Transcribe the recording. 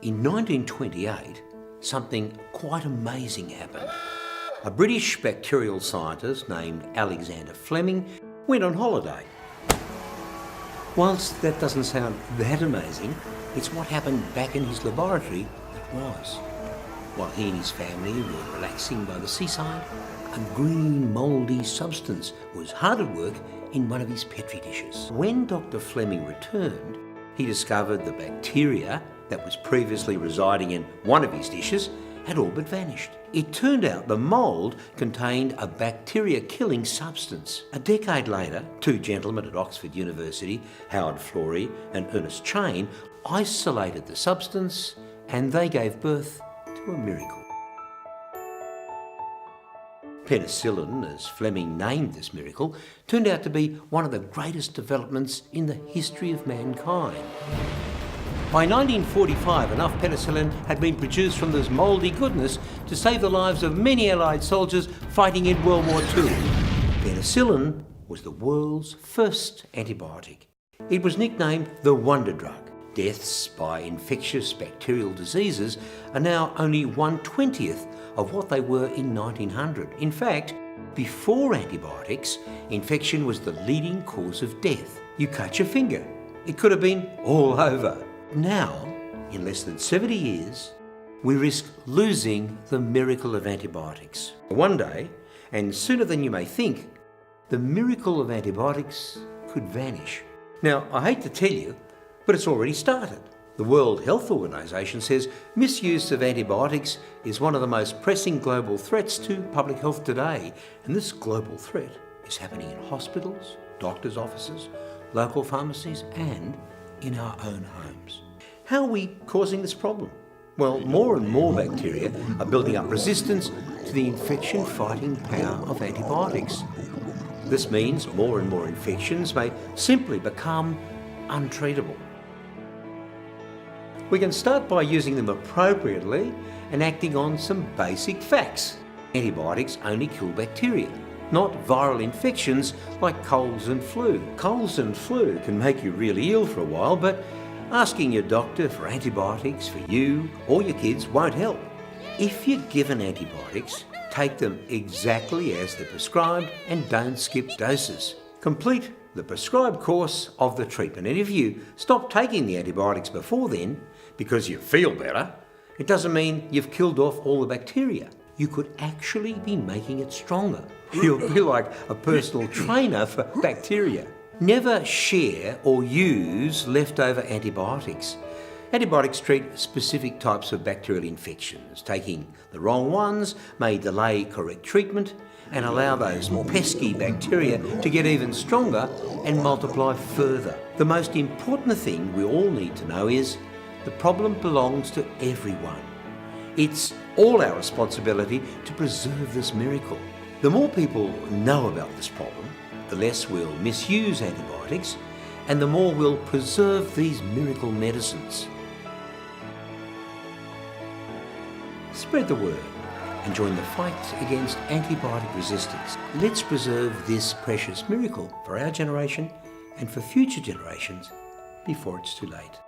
In 1928, something quite amazing happened. A British bacterial scientist named Alexander Fleming went on holiday. Whilst that doesn't sound that amazing, it's what happened back in his laboratory that was. While he and his family were relaxing by the seaside, a green mouldy substance was hard at work in one of his petri dishes. When Dr. Fleming returned, he discovered the bacteria that was previously residing in one of his dishes had all but vanished. It turned out the mould contained a bacteria-killing substance. A decade later, two gentlemen at Oxford University, Howard Florey and Ernest Chain, isolated the substance and they gave birth to a miracle. Penicillin, as Fleming named this miracle, turned out to be one of the greatest developments in the history of mankind. By 1945, enough penicillin had been produced from this mouldy goodness to save the lives of many Allied soldiers fighting in World War II. Penicillin was the world's first antibiotic. It was nicknamed the wonder drug. Deaths by infectious bacterial diseases are now only 1/20th of what they were in 1900. In fact, before antibiotics, infection was the leading cause of death. You cut your finger, it could have been all over. Now, in less than 70 years, we risk losing the miracle of antibiotics. One day, and sooner than you may think, the miracle of antibiotics could vanish. Now, I hate to tell you, but it's already started. The World Health Organization says misuse of antibiotics is one of the most pressing global threats to public health today. And this global threat is happening in hospitals, doctors' offices, local pharmacies, and in our own homes. How are we causing this problem? Well, more and more bacteria are building up resistance to the infection-fighting power of antibiotics. This means more and more infections may simply become untreatable. We can start by using them appropriately and acting on some basic facts. Antibiotics only kill bacteria, not viral infections like colds and flu. Colds and flu can make you really ill for a while, but asking your doctor for antibiotics for you or your kids won't help. If you're given antibiotics, take them exactly as they're prescribed and don't skip doses. Complete the prescribed course of the treatment. And if you stop taking the antibiotics before then, because you feel better, it doesn't mean you've killed off all the bacteria. You could actually be making it stronger. You'll be like a personal trainer for bacteria. Never share or use leftover antibiotics. Antibiotics treat specific types of bacterial infections. Taking the wrong ones may delay correct treatment and allow those pesky bacteria to get even stronger and multiply further. The most important thing we all need to know is the problem belongs to everyone. It's all our responsibility to preserve this miracle. The more people know about this problem, the less we'll misuse antibiotics and the more we'll preserve these miracle medicines. Spread the word and join the fight against antibiotic resistance. Let's preserve this precious miracle for our generation and for future generations before it's too late.